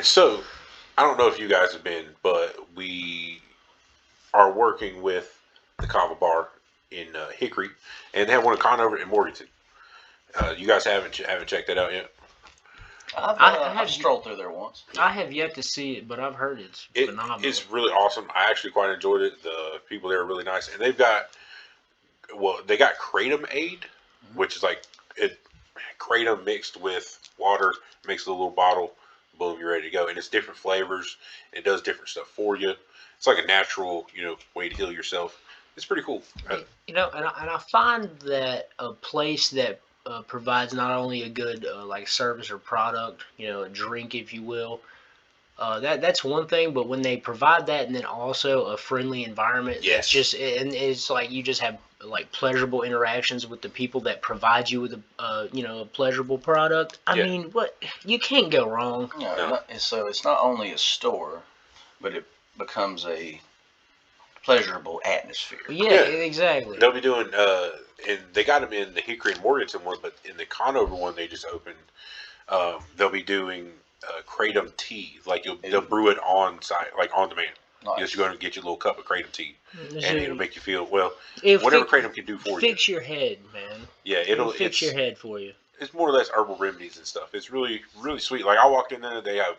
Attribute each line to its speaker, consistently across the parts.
Speaker 1: So, I don't know if you guys have been, but we are working with the Kava Bar in Hickory, and they have one in Conover and Morganton. You guys haven't checked that out yet?
Speaker 2: I've strolled through there once.
Speaker 3: I have yet to see it, but I've heard it's phenomenal.
Speaker 1: It's really awesome. I actually quite enjoyed it. The people there are really nice, and they got Kratom Aid, which is like Kratom mixed with water, mixed with a little bottle. Boom, you're ready to go. And it's different flavors. It does different stuff for you. It's like a natural, way to heal yourself. It's pretty cool.
Speaker 3: And I find that a place that provides not only a good like service or product, a drink, if you will, that's one thing. But when they provide that, and then also a friendly environment,
Speaker 1: yes,
Speaker 3: it's like you just have like pleasurable interactions with the people that provide you with a pleasurable product. I mean, what you can't go wrong.
Speaker 2: No. So it's not only a store, but it becomes a pleasurable atmosphere.
Speaker 3: Yeah, exactly.
Speaker 1: They'll be doing, and they got them in the Hickory and Morganton one, but in the Conover one they just opened, they'll be doing Kratom tea. Like they'll brew it on site, like on demand. Nice. You're just going to get your little cup of Kratom tea, and it'll make you feel whatever Kratom can do for you.
Speaker 3: Fix your head, man.
Speaker 1: Yeah, it'll
Speaker 3: fix your head for you.
Speaker 1: It's more or less herbal remedies and stuff. It's really, really sweet. Like I walked in there, they have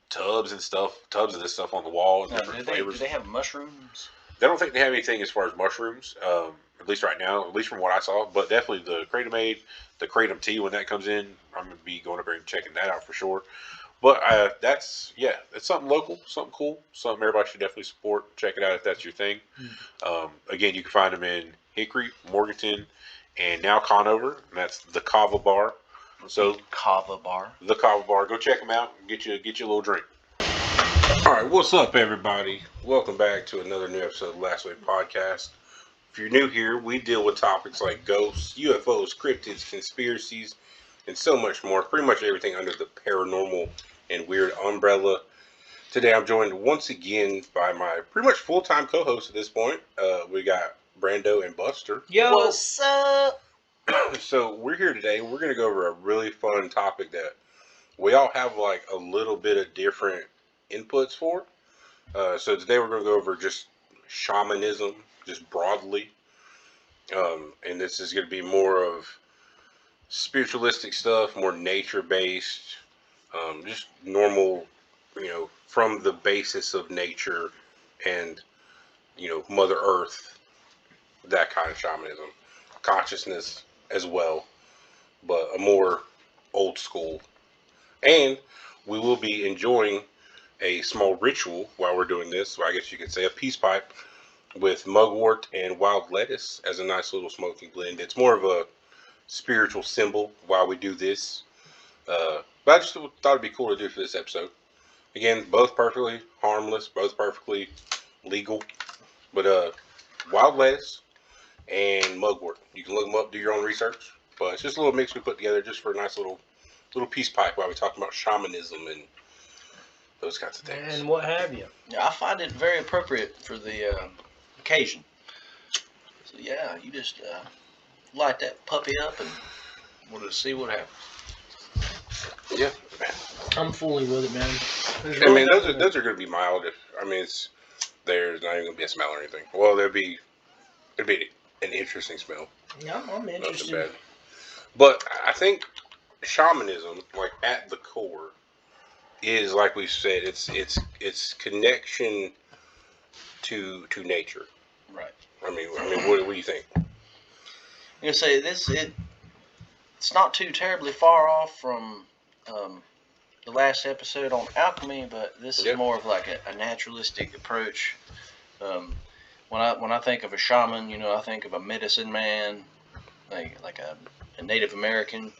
Speaker 1: tubs of this stuff on the wall. And different flavors.
Speaker 2: Do they have mushrooms?
Speaker 1: I don't think they have anything as far as mushrooms, at least right now, at least from what I saw. But definitely the Kratom Aid, the Kratom tea, when that comes in, I'm going to be going up there and checking that out for sure. But it's something local, something cool, something everybody should definitely support. Check it out if that's your thing. Again, you can find them in Hickory, Morganton, and now Conover, and that's the Kava Bar. So
Speaker 2: Kava Bar.
Speaker 1: The Kava Bar. Go check them out and get you a little drink. All right, what's up, everybody? Welcome back to another new episode of the Last Wave Podcast. If you're new here, we deal with topics like ghosts, UFOs, cryptids, conspiracies, and so much more. Pretty much everything under the paranormal and weird umbrella. Today, I'm joined once again by my pretty much full-time co-host at this point. We got Brando and Buster.
Speaker 3: Yo,
Speaker 2: what's up?
Speaker 1: So we're here today. We're going to go over a really fun topic that we all have like a little bit of different inputs for. So today we're going to go over just shamanism, just broadly. And this is going to be more of spiritualistic stuff, more nature-based, just normal, from the basis of nature and, Mother Earth, that kind of shamanism. Consciousness as well, but a more old school. And we will be enjoying a small ritual while we're doing this. So I guess you could say a peace pipe with mugwort and wild lettuce as a nice little smoking blend. It's more of a spiritual symbol while we do this. But I just thought it'd be cool to do for this episode. Again, both perfectly harmless, both perfectly legal. But wild lettuce and mugwort. You can look them up, do your own research. But it's just a little mix we put together just for a nice little peace pipe while we talk about shamanism and those kinds of things.
Speaker 3: And what have you.
Speaker 2: Yeah, I find it very appropriate for the occasion. So yeah, you just light that puppy up and we'll just see what happens.
Speaker 1: Yeah, man.
Speaker 3: I'm fully with it, man.
Speaker 1: Those are going to be mild. There's not even going to be a smell or anything. Well, it'd be an interesting smell.
Speaker 3: Yeah, I'm interested.
Speaker 1: Nothing bad. But I think shamanism, like at the core, is like we said, it's connection to nature.
Speaker 2: Right.
Speaker 1: I mean, what do you think?
Speaker 2: I'm gonna say this. It's not too terribly far off from the last episode on alchemy, but this is more of like a naturalistic approach. When I think of a shaman, I think of a medicine man, like a Native American,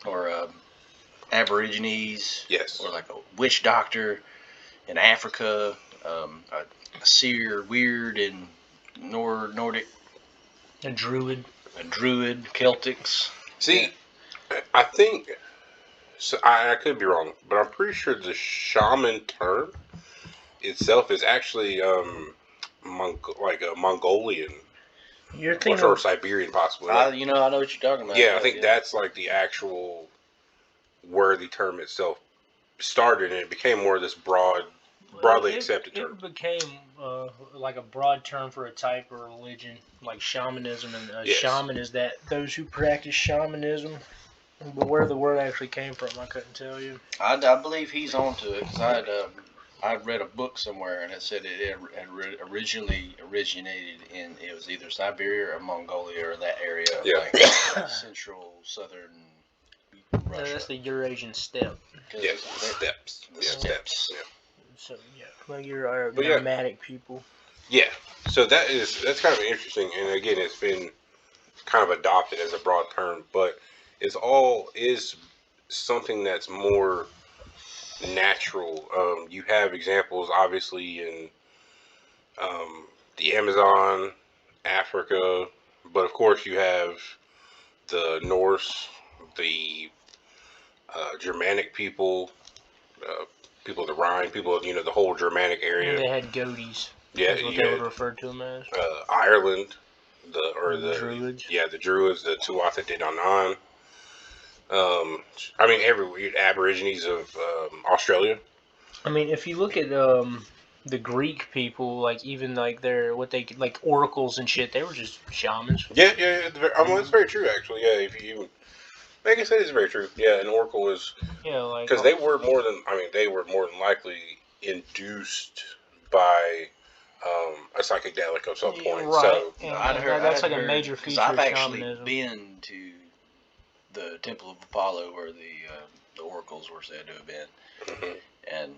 Speaker 2: or Aborigines,
Speaker 1: yes,
Speaker 2: or like a witch doctor in Africa, a seer, weird in Nordic,
Speaker 3: a druid,
Speaker 2: Celtics.
Speaker 1: See, I think. So I could be wrong, but I'm pretty sure the shaman term itself is actually like a Mongolian,
Speaker 3: You're thinking
Speaker 1: or Siberian possibly.
Speaker 2: I know what you're talking about.
Speaker 1: Yeah, I think that's like the actual where the term itself started, and it became more of this broadly accepted term.
Speaker 3: It became like a broad term for a type of religion, like shamanism, and
Speaker 1: Yes.
Speaker 3: shaman is that those who practice shamanism. But where the word actually came from, I couldn't tell you.
Speaker 2: I believe he's onto it because I'd read a book somewhere and it said it had originally originated in, it was either Siberia or Mongolia or that area of like central southern Russia.
Speaker 3: That's the Eurasian steppe.
Speaker 1: Yes, steppes. Yeah, steppes. Yeah.
Speaker 3: So yeah, like your nomadic people.
Speaker 1: Yeah. So that's kind of interesting, and again, it's been kind of adopted as a broad term, but it's all is something that's more natural. You have examples, obviously, in the Amazon, Africa, but of course you have the Norse, the Germanic people, people of the Rhine, people of, the whole Germanic area.
Speaker 3: And they had goatees.
Speaker 1: Yeah,
Speaker 3: That's what they would refer to them as.
Speaker 1: Ireland, the
Speaker 3: Druids.
Speaker 1: Yeah, the Druids, the Tuatha De Danann. I mean, everywhere. Aborigines of Australia.
Speaker 3: I mean, if you look at the Greek people, like even like their like oracles and shit, they were just shamans.
Speaker 1: Yeah. That's very true, actually. Yeah, if you even, I guess that is very true. Yeah, an oracle is
Speaker 3: like
Speaker 1: because they were more than likely induced by a psychedelic of some point.
Speaker 3: Right.
Speaker 1: So
Speaker 3: that's like a major feature of
Speaker 2: I've actually
Speaker 3: shamanism.
Speaker 2: been to the Temple of Apollo where the oracles were said to have been, and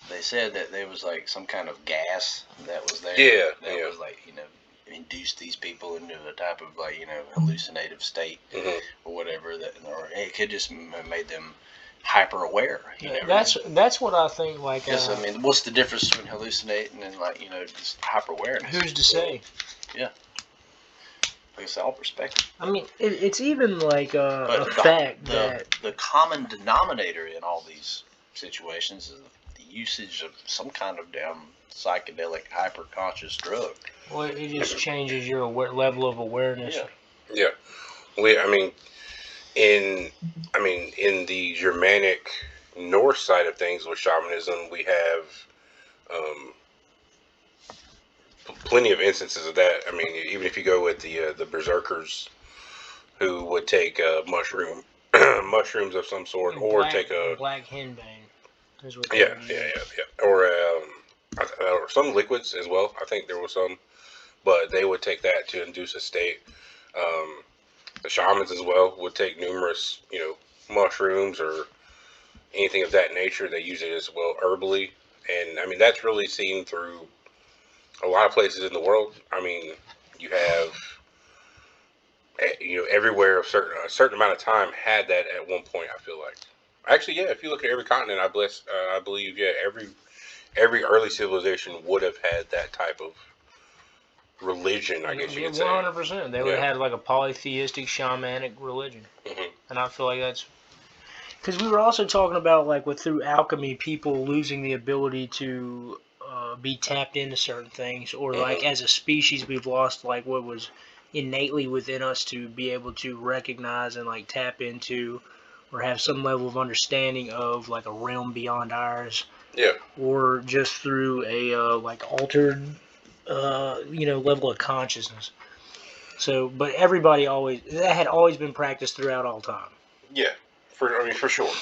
Speaker 2: they said that there was like some kind of gas that was there. That was like induced these people into a type of like hallucinative state or whatever or it could just have made them hyper aware.
Speaker 3: That's what I think. Like,
Speaker 2: yes, I mean, what's the difference between hallucinating and like just hyper awareness?
Speaker 3: Who's to say?
Speaker 2: Yeah. It's all perspective.
Speaker 3: I mean, it's even like a fact that
Speaker 2: the common denominator in all these situations is the usage of some kind of damn psychedelic hyper-conscious drug.
Speaker 3: Well, it just changes your level of awareness.
Speaker 1: Yeah. In the Germanic North side of things with shamanism, we have plenty of instances of that. I mean, even if you go with the berserkers, who would take mushrooms of some sort, or take a
Speaker 3: black henbane.
Speaker 1: Or some liquids as well. I think there was some, but they would take that to induce a state. The shamans as well would take numerous, mushrooms or anything of that nature. They use it as well herbally, and I mean that's really seen through a lot of places in the world. I mean, you have, everywhere a certain amount of time had that at one point. I feel like, actually, yeah. If you look at every continent, I believe, every early civilization would have had that type of religion. I guess you could say.
Speaker 3: 100%. They would have had like a polytheistic shamanic religion, and I feel like that's because we were also talking about like through alchemy, people losing the ability to be tapped into certain things, or like as a species we've lost like what was innately within us to be able to recognize and like tap into or have some level of understanding of like a realm beyond ours, or just through a like altered level of consciousness. So but everybody that had always been practiced throughout all time.
Speaker 1: For sure.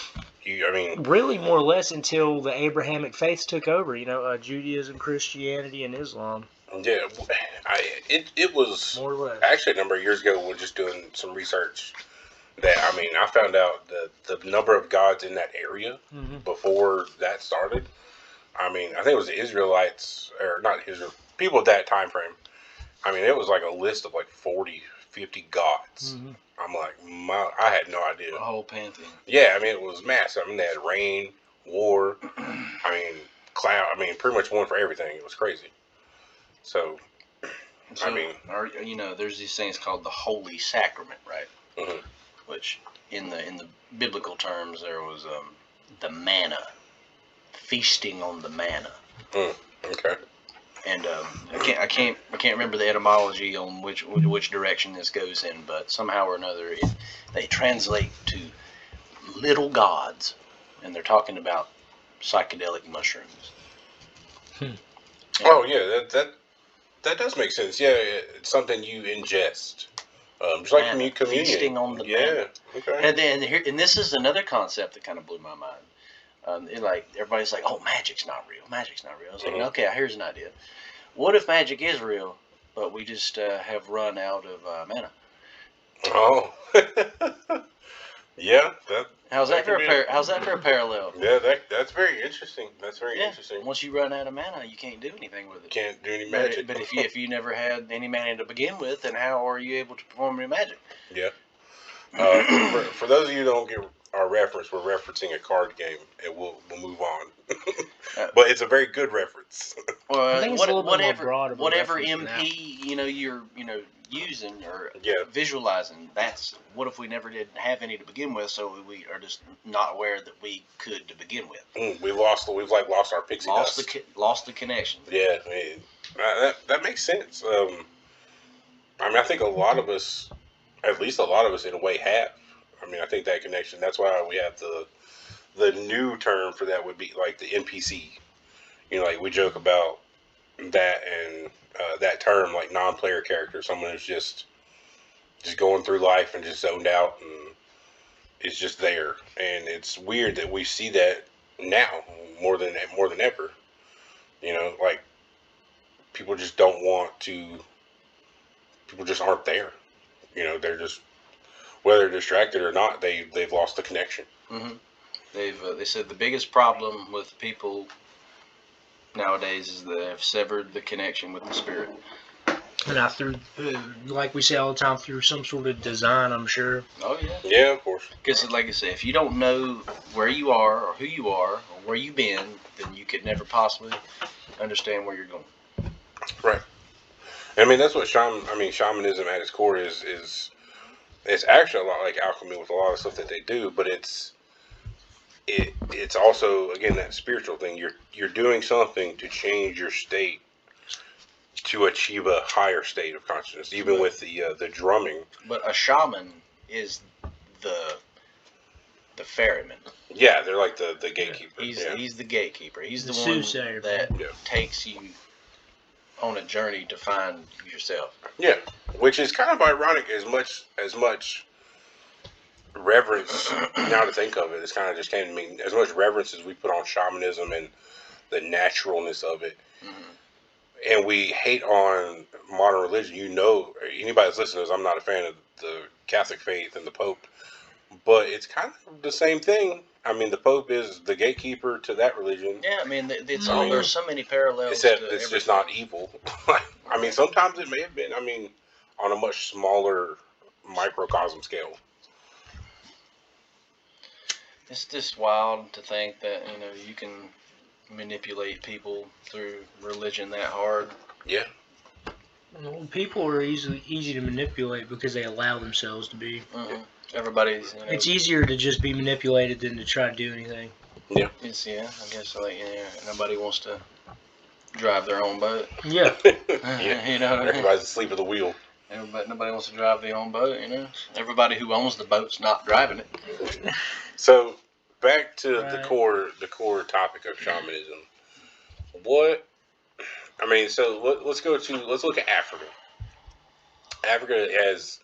Speaker 3: Really, more or less until the Abrahamic faiths took over. Judaism, Christianity, and Islam.
Speaker 1: Yeah, it was
Speaker 3: more or less.
Speaker 1: Actually a number of years ago. We're just doing some research that I found out the number of gods in that area before that started. I think it was the Israelites, or not Israel, people at that time frame. It was like a list of like 40, 50 gods. I'm like, I had no idea.
Speaker 2: A whole pantheon. Yeah,
Speaker 1: it was massive. they had rain, war, cloud. Pretty much one for everything. It was crazy. So
Speaker 2: there's these things called the Holy Sacrament, right? Which, in the biblical terms, there was the manna, feasting on the manna.
Speaker 1: Okay.
Speaker 2: And I can't remember the etymology on which direction this goes in, but somehow or another they translate to little gods, and they're talking about psychedelic mushrooms.
Speaker 1: Oh yeah, that does make sense. Yeah, it's something you ingest, just like
Speaker 2: Manna,
Speaker 1: communion.
Speaker 2: feasting on the manna. Okay. And this is another concept that kind of blew my mind. Everybody's like, "Oh, magic's not real. Magic's not real." I was like, "Okay, here's an idea. What if magic is real, but we just have run out of manna?"
Speaker 1: Oh, yeah.
Speaker 2: How's that for a parallel?
Speaker 1: Yeah, that's very interesting. That's very interesting.
Speaker 2: Once you run out of mana, you can't do anything with it.
Speaker 1: Can't do any magic.
Speaker 2: But if you never had any mana to begin with, then how are you able to perform your magic?
Speaker 1: Yeah. For those of you who don't get our reference, we're referencing a card game, and we'll move on. But it's a very good reference.
Speaker 3: I think it's a little bit more broad of a
Speaker 2: whatever
Speaker 3: reference
Speaker 2: MP you're using or
Speaker 1: Yeah.
Speaker 2: visualizing. That's what if we never did have any to begin with, so we are just not aware that we could to begin with.
Speaker 1: We've lost our pixie dust.
Speaker 2: Lost the connection.
Speaker 1: Yeah, I mean, that makes sense. I mean, I think a lot of us, at least a lot of us in a way, have. I mean, I think that connection. That's why we have the new term for that would be like the NPC. You know, like we joke about that and that term, like non-player character, someone who's just going through life and just zoned out and is just there. And it's weird that we see that now more than ever. You know, like people just don't want to. People just aren't there. You know, they're just, whether they're distracted or not, they've lost the connection.
Speaker 2: Mm-hmm. They said the biggest problem with people nowadays is they have severed the connection with the spirit.
Speaker 3: And through, like we say all the time, through some sort of design, I'm sure.
Speaker 2: Oh yeah.
Speaker 1: Yeah, of course.
Speaker 2: Because, like I say, if you don't know where you are or who you are or where you've been, then you could never possibly understand where you're going.
Speaker 1: Right. I mean, that's what shamanism at its core is. It's actually a lot like alchemy with a lot of stuff that they do, but it's also, again, that spiritual thing. You're doing something to change your state to achieve a higher state of consciousness, even with the drumming.
Speaker 2: But a shaman is the ferryman.
Speaker 1: Yeah, they're like the gatekeeper.
Speaker 2: He's the gatekeeper. He's the one
Speaker 3: soothsayer,
Speaker 2: that takes you on a journey to find yourself.
Speaker 1: Yeah, which is kind of ironic. As much reverence, now to think of it, it's kind of just came to me. As much reverence as we put on shamanism and the naturalness of it, and we hate on modern religion. You know, anybody that's listening to this, I'm not a fan of the Catholic faith and the Pope, but it's kind of the same thing. I mean, the Pope is the gatekeeper to that religion.
Speaker 2: Yeah, I mean, there's so many parallels.
Speaker 1: Except it's just not evil. I mean, sometimes it may have been. I mean, on a much smaller microcosm scale.
Speaker 2: It's just wild to think that you can manipulate people through religion that hard.
Speaker 1: Yeah.
Speaker 3: Well, people are easy to manipulate because they allow themselves to be.
Speaker 2: Mm-hmm. Everybody's.
Speaker 3: It's easier to just be manipulated than to try to do anything.
Speaker 1: Yeah.
Speaker 2: I guess nobody wants to drive their own boat.
Speaker 3: Yeah.
Speaker 1: Yeah. Everybody's asleep at the wheel.
Speaker 2: Nobody wants to drive their own boat. Everybody who owns the boat's not driving it.
Speaker 1: So back to the core topic of shamanism. Let's look at Africa. Africa has,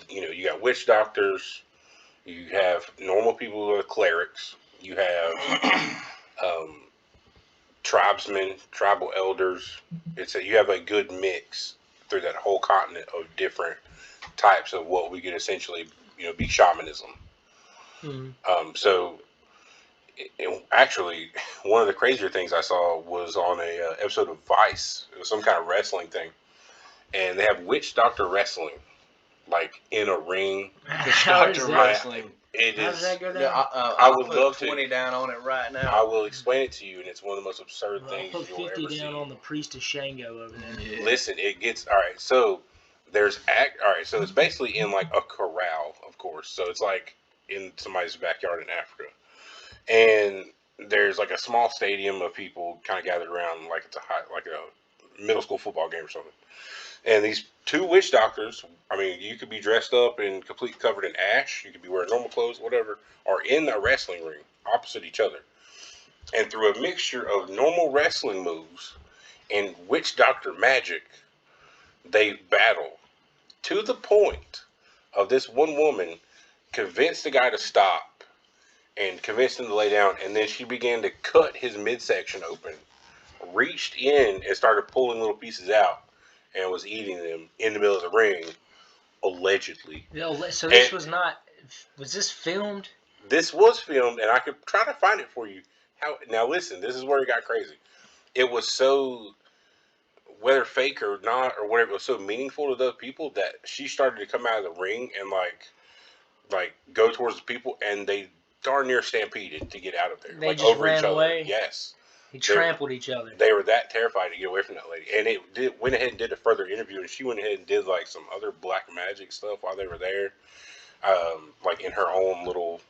Speaker 1: you got witch doctors, you have normal people who are clerics, you have tribesmen, tribal elders. You have a good mix through that whole continent of different types of what we could essentially, be shamanism. So, actually, one of the crazier things I saw was on a episode of Vice. It was some kind of wrestling thing, and they have witch doctor wrestling, like in a ring.
Speaker 2: Doctor wrestling.
Speaker 1: It
Speaker 3: How
Speaker 1: is.
Speaker 3: does that go down?
Speaker 1: I would love to.
Speaker 2: 20 down on it right now.
Speaker 1: I will explain it to you, and it's one of the most absurd things
Speaker 3: I'll put
Speaker 1: you'll
Speaker 3: 50
Speaker 1: ever see.
Speaker 3: down on the priest of Shango over there.
Speaker 2: Yeah.
Speaker 1: Listen, it gets all right. So so it's basically in like a corral, of course. So it's like in somebody's backyard in Africa, and there's like a small stadium of people kind of gathered around, like it's a middle school football game or something. And these two witch doctors, I mean, you could be dressed up and completely covered in ash. You could be wearing normal clothes, whatever, are in a wrestling ring opposite each other. And through a mixture of normal wrestling moves and witch doctor magic, they battle to the point of this one woman convinced the guy to stop and convinced him to lay down, and then she began to cut his midsection open, reached in and started pulling little pieces out, and was eating them in the middle of the ring, allegedly.
Speaker 3: So this was not. Was this filmed?
Speaker 1: This was filmed, and I could try to find it for you. Now listen, this is where it got crazy. It was so, whether fake or not or whatever, it was so meaningful to those people that she started to come out of the ring and like go towards the people, and they darn near stampeded to get out of there.
Speaker 3: They
Speaker 1: like
Speaker 3: just
Speaker 1: over
Speaker 3: ran
Speaker 1: each other.
Speaker 3: away?
Speaker 1: Yes.
Speaker 3: They trampled each other.
Speaker 1: They were that terrified to get away from that lady. And went ahead and did a further interview, and she went ahead and did like some other black magic stuff while they were there. Like in her own little,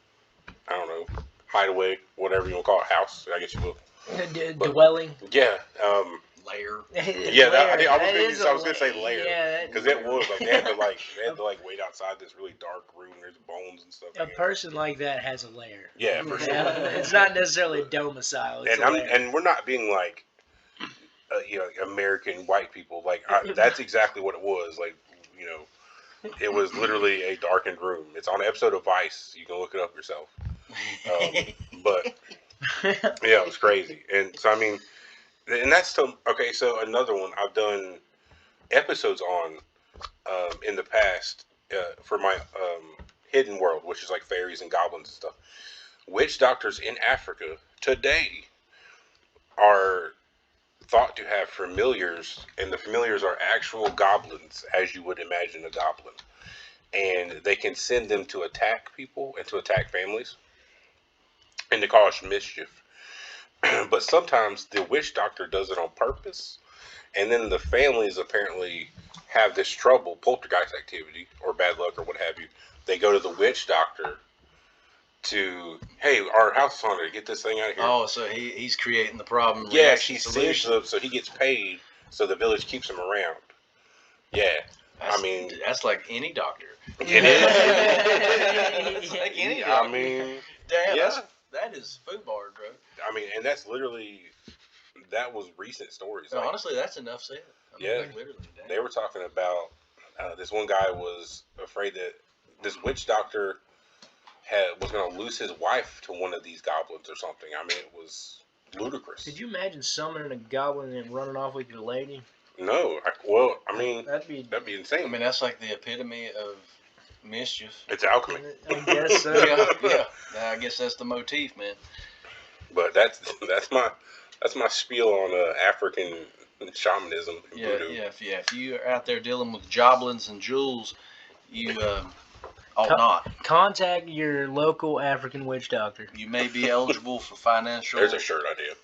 Speaker 1: I don't know, hideaway, whatever you want to call it, house, I guess you will.
Speaker 3: Dwelling?
Speaker 1: Yeah.
Speaker 2: Lair.
Speaker 1: Yeah, I was gonna say lair, because it was like they had to wait outside this really dark room. There's bones and stuff.
Speaker 3: A person like that has a lair.
Speaker 1: Yeah, for sure.
Speaker 3: It's not necessarily a domicile. It's
Speaker 1: and we're not being like, American white people. Like that's exactly what it was. Like, it was literally a darkened room. It's on an episode of Vice. You can look it up yourself. But yeah, it was crazy. And so I mean. And that's still okay. So another one I've done episodes on in the past for my hidden world, which is like fairies and goblins and stuff. Witch doctors in Africa today are thought to have familiars, and the familiars are actual goblins, as you would imagine a goblin, and they can send them to attack people and to attack families and to cause mischief. But sometimes the witch doctor does it on purpose, and then the families apparently have this trouble, poltergeist activity, or bad luck, or what have you. They go to the witch doctor to, hey, our house is haunted, get this thing out of here.
Speaker 2: Oh, so he's creating the problem.
Speaker 1: Yeah, she sends them, so he gets paid, so the village keeps him around. Yeah,
Speaker 2: that's like any doctor.
Speaker 1: It is.
Speaker 2: It's like any doctor.
Speaker 1: I mean,
Speaker 2: damn,
Speaker 1: yeah.
Speaker 2: that is foodborne, bro.
Speaker 1: I mean, and that was recent stories.
Speaker 2: No, honestly, that's enough said. Like, literally, damn.
Speaker 1: They were talking about this one guy was afraid that this witch doctor was going to lose his wife to one of these goblins or something. I mean, it was ludicrous.
Speaker 3: Could you imagine summoning a goblin and running off with your lady?
Speaker 1: No, that'd be insane.
Speaker 2: I mean, that's like the epitome of mischief.
Speaker 1: It's alchemy.
Speaker 3: I guess so.
Speaker 2: Yeah. I guess that's the motif, man.
Speaker 1: But that's my spiel on African shamanism and voodoo.
Speaker 2: If you are out there dealing with joblins and jewels, you ought not.
Speaker 3: Contact your local African witch doctor.
Speaker 2: You may be eligible for financial.
Speaker 1: There's a shirt idea.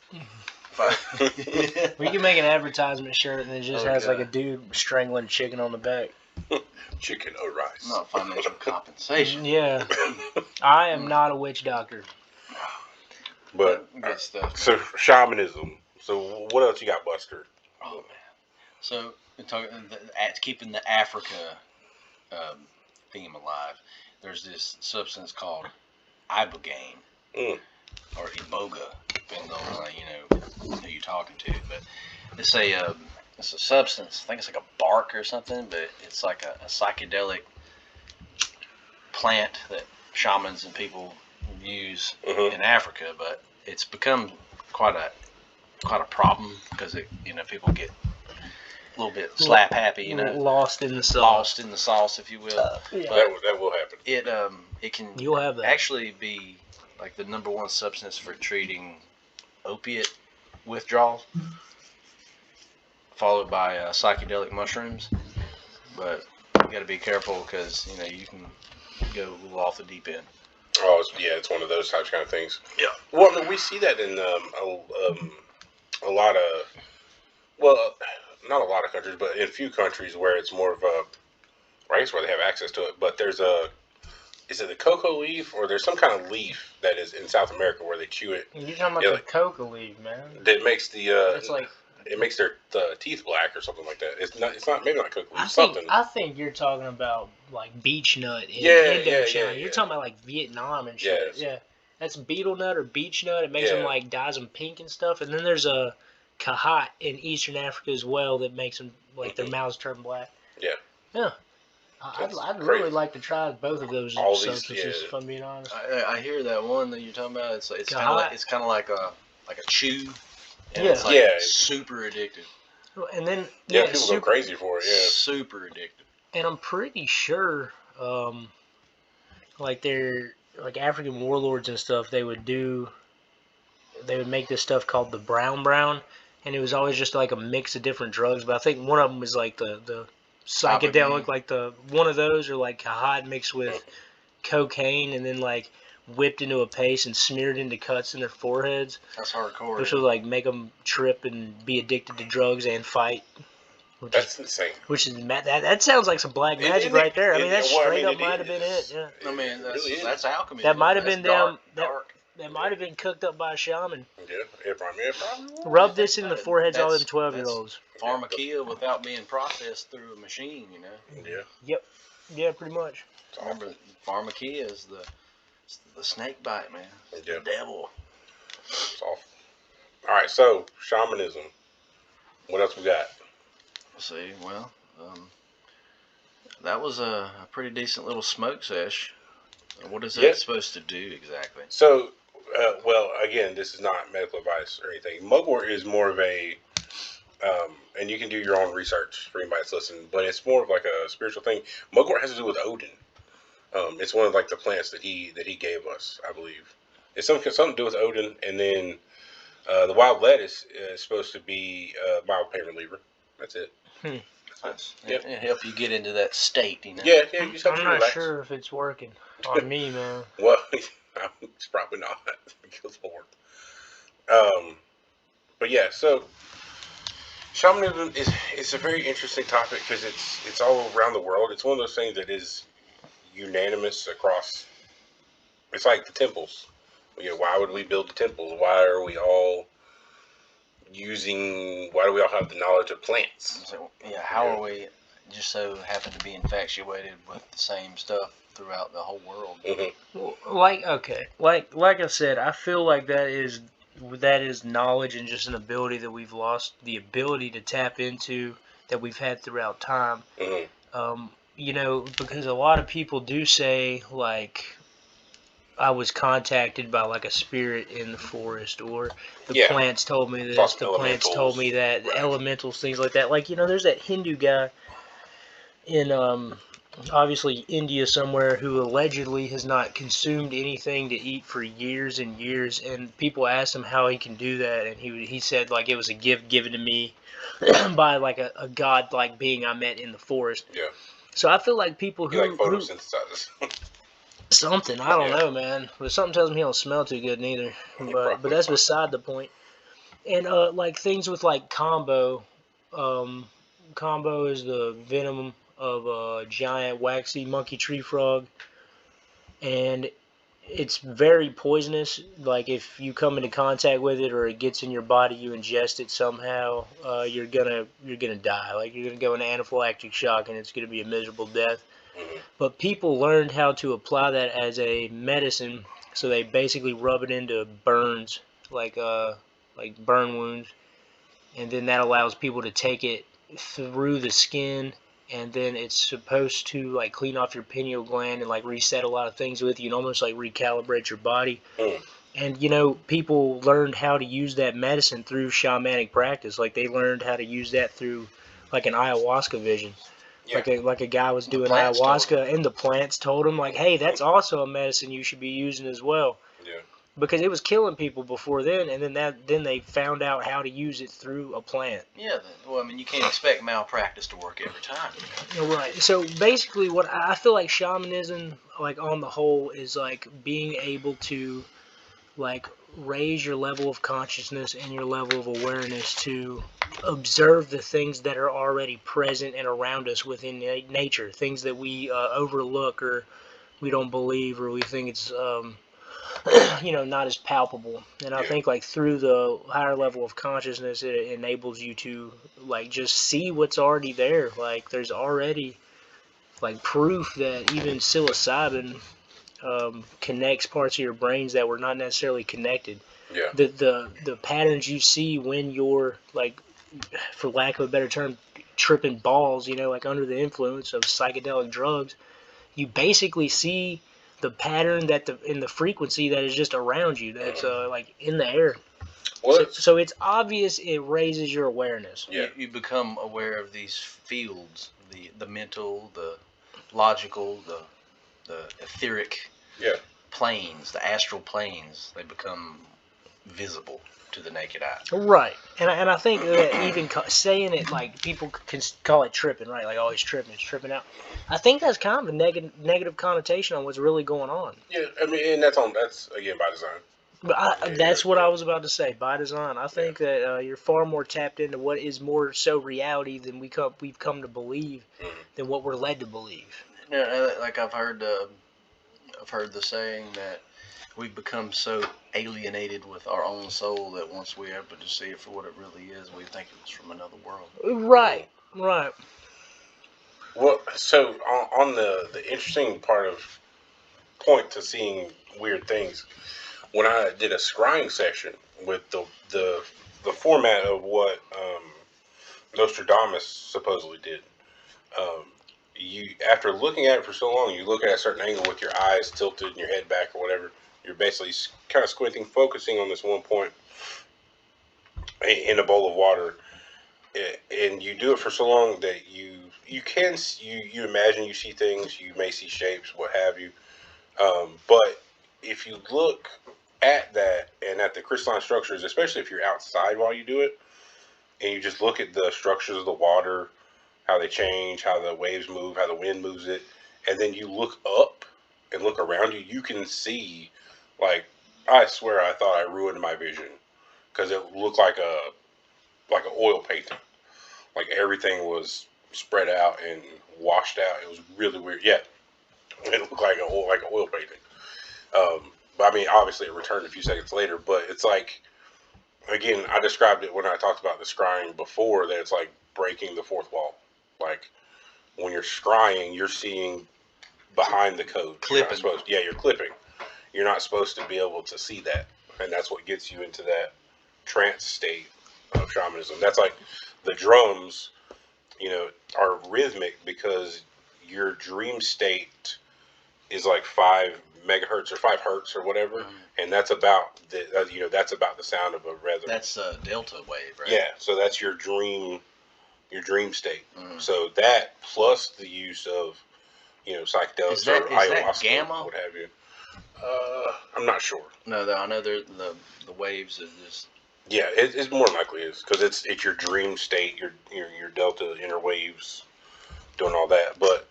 Speaker 3: We can make an advertisement shirt and it just has like a dude strangling a chicken on the back.
Speaker 1: Chicken or rice.
Speaker 2: Not financial compensation.
Speaker 3: Yeah. I am not a witch doctor.
Speaker 1: But
Speaker 2: good stuff.
Speaker 1: So shamanism. So what else you got, Buster?
Speaker 2: Oh man. So keeping the Africa theme alive, there's this substance called ibogaine or iboga, depending on who you're talking to. But it's a substance. I think it's like a bark or something, but it's like a psychedelic plant that shamans and people use in Africa. But it's become quite a problem because people get a little bit slap happy,
Speaker 3: lost in the sauce,
Speaker 2: if you will.
Speaker 1: Yeah. That will happen.
Speaker 2: It can
Speaker 3: You'll have that.
Speaker 2: actually be like the number one substance for treating opiate withdrawals, followed by psychedelic mushrooms. But you got to be careful because you can go a little off the deep end.
Speaker 1: Oh, it's one of those types kind of things.
Speaker 2: Yeah.
Speaker 1: Well, I mean, we see that in a lot of, well, not a lot of countries, but in a few countries where it's more of a, or I guess where they have access to it. But there's is it the cocoa leaf, or there's some kind of leaf that is in South America where they chew it.
Speaker 3: You're talking about the coca leaf, man.
Speaker 1: That makes
Speaker 3: it's like
Speaker 1: it makes their teeth black or something like that. It's not maybe not cocoa leaf.
Speaker 3: I think you're talking about like beach nut in Indochina. You're talking about like Vietnam and shit.
Speaker 1: Yes.
Speaker 3: That's betel nut or beech nut. It makes them like dyes them pink and stuff. And then there's a kahat in Eastern Africa as well that makes them like their mouths turn black.
Speaker 1: Yeah.
Speaker 3: Yeah. I'd really like to try both of those substances. If I'm being honest.
Speaker 2: I hear that one that you're talking about. It's kind of like a chew. And
Speaker 3: Yeah.
Speaker 2: it's like super addictive.
Speaker 3: And then
Speaker 1: people go crazy for it. Yeah.
Speaker 2: Super addictive.
Speaker 3: And I'm pretty sure, like they're like African warlords and stuff. They would make this stuff called the brown, and it was always just like a mix of different drugs. But I think one of them was like the psychedelic, like one of those, or like kahat mixed with cocaine, and then like whipped into a paste and smeared into cuts in their foreheads.
Speaker 2: That's hardcore.
Speaker 3: Which would like make them trip and be addicted to drugs and fight.
Speaker 1: That's insane.
Speaker 3: Which is that sounds like some black magic right there. I mean, that straight up might have been it. Yeah.
Speaker 2: I mean, that's alchemy.
Speaker 3: That might have been
Speaker 2: dark.
Speaker 3: That might have been cooked up by a shaman.
Speaker 1: Yeah, it probably.
Speaker 3: Rub this in the foreheads of all them 12-year-olds.
Speaker 2: Pharmakia without being processed through a machine, you know.
Speaker 1: Yeah.
Speaker 3: Yep. Yeah, pretty much.
Speaker 2: Remember, pharmakia is the snake bite, man. It's the devil.
Speaker 1: It's awful. All right, so shamanism. What else we got?
Speaker 2: See, well, that was a pretty decent little smoke sesh. What is that supposed to do exactly?
Speaker 1: So, well, again, this is not medical advice or anything. Mugwort is more of a, and you can do your own research for anybody that's listening, but it's more of like a spiritual thing. Mugwort has to do with Odin. It's one of like the plants that he gave us, I believe. It's something to do with Odin, and then the wild lettuce is supposed to be a mild pain reliever. That's it.
Speaker 2: It help you get into that state, you know.
Speaker 1: Yeah, you just have
Speaker 3: I'm
Speaker 1: to
Speaker 3: not
Speaker 1: relax.
Speaker 3: sure if it's working on me, man.
Speaker 1: Well, it's probably not. Good Lord. But yeah, so shamanism is a very interesting topic because it's all around the world. It's one of those things that is unanimous across. It's like the temples. You know, why would we build the temples? Why are we all why do we all have the knowledge of plants?
Speaker 2: So, how are we just so happen to be infatuated with the same stuff throughout the whole world?
Speaker 1: Mm-hmm.
Speaker 3: Well, like I said, I feel like that is knowledge and just an ability that we've lost the ability to tap into that we've had throughout time.
Speaker 1: Mm-hmm.
Speaker 3: You know, because a lot of people do say like, I was contacted by like a spirit in the forest, or the plants told me this, the plants told me that, the elementals, things like that. Like, you know, there's that Hindu guy in obviously India somewhere who allegedly has not consumed anything to eat for years and years, and people asked him how he can do that, and he said like it was a gift given to me by like a god-like being I met in the forest.
Speaker 1: Yeah.
Speaker 3: So I feel like people who
Speaker 1: like photosynthesize.
Speaker 3: Something, I don't know, man. But something tells me he don't smell too good neither. But that's beside the point. And like things with like combo. Combo is the venom of a giant waxy monkey tree frog, and it's very poisonous. Like if you come into contact with it or it gets in your body, you ingest it somehow, you're gonna die. Like you're gonna go into anaphylactic shock, and it's gonna be a miserable death. But people learned how to apply that as a medicine, so they basically rub it into burns, like burn wounds, and then that allows people to take it through the skin, and then it's supposed to like clean off your pineal gland and like reset a lot of things with you and almost like recalibrate your body. And you know, people learned how to use that medicine through shamanic practice. Like they learned how to use that through like an ayahuasca vision. Yeah. Like a guy was doing ayahuasca, and the plants told him like, hey, that's also a medicine you should be using as well. Yeah. Because it was killing people before then, and then they found out how to use it through a plant.
Speaker 2: Yeah. Well, I mean, you can't expect malpractice to work every time.
Speaker 3: You know? Right. So basically, what I feel like shamanism, like on the whole, is like being able to like raise your level of consciousness and your level of awareness to observe the things that are already present and around us within nature, things that we overlook or we don't believe or we think it's you know, not as palpable. And I think like through the higher level of consciousness, it enables you to like just see what's already there. Like there's already like proof that even psilocybin connects parts of your brains that were not necessarily connected.
Speaker 1: Yeah.
Speaker 3: The patterns you see when you're, like, for lack of a better term, tripping balls, like under the influence of psychedelic drugs, you basically see the pattern in the frequency that is just around you, that's like in the air. So it's obvious it raises your awareness.
Speaker 2: Yeah. You become aware of these fields, the mental, the logical, the etheric planes, the astral planes. They become visible to the naked eye.
Speaker 3: Right. And I think that even saying it, like, people can call it tripping, right? Like, oh, he's tripping out. I think that's kind of a negative connotation on what's really going on.
Speaker 1: Yeah, I mean, and that's again by design.
Speaker 3: But that's what I was about to say, by design. I think that you're far more tapped into what is more so reality than we've come to believe, than what we're led to believe.
Speaker 2: Yeah, like I've heard the saying that we've become so alienated with our own soul that once we're able to see it for what it really is, we think it's from another world.
Speaker 3: Right.
Speaker 1: Well, so on the interesting point to seeing weird things, when I did a scrying session with the format of what Nostradamus supposedly did, you, after looking at it for so long, you look at a certain angle with your eyes tilted and your head back or whatever. You're basically kind of squinting, focusing on this one point in a bowl of water, and you do it for so long that you imagine you see things, you may see shapes, what have you. But if you look at that and at the crystalline structures, especially if you're outside while you do it, and you just look at the structures of the water, how they change, how the waves move, how the wind moves it, and then you look up and look around you, you can see, like, I swear I thought I ruined my vision because it looked like an oil painting, like everything was spread out and washed out. It was really weird. Yeah, it looked like an oil painting. But I mean, obviously it returned a few seconds later, but it's like, again, I described it when I talked about the scrying before, that it's like breaking the fourth wall. Like, when you're scrying, you're seeing behind the code.
Speaker 2: Clipping.
Speaker 1: You're clipping. You're not supposed to be able to see that. And that's what gets you into that trance state of shamanism. That's like the drums, are rhythmic because your dream state is like 5 megahertz or 5 hertz or whatever, and that's about the sound of a rhythm.
Speaker 2: That's a delta wave, right?
Speaker 1: Yeah, so that's your dream state. So that plus the use of psychedelics or ayahuasca,
Speaker 2: gamma?
Speaker 1: what have you. I'm not sure.
Speaker 2: No, I know the waves of this.
Speaker 1: Yeah, it's more than likely is because it's your dream state, your delta inner waves, doing all that. But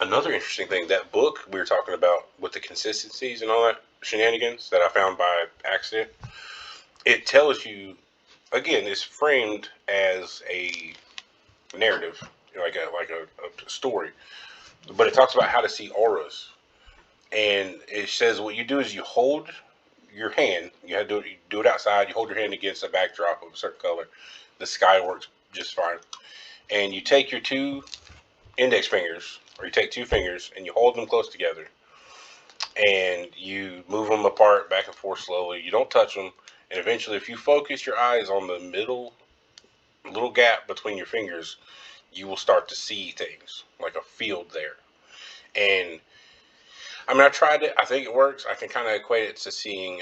Speaker 1: another interesting thing, that book we were talking about with the consistencies and all that shenanigans that I found by accident, it tells you, again, it's framed as a narrative, like a story, but it talks about how to see auras, and it says what you do is you hold your hand. You have to do it outside. You hold your hand against a backdrop of a certain color. The sky works just fine, and you take your 2 index fingers, or you take 2 fingers, and you hold them close together, and you move them apart back and forth slowly. You don't touch them, and eventually, if you focus your eyes on the middle little gap between your fingers, you will start to see things, like a field there. And I mean, I tried it. I think it works. I can kind of equate it to seeing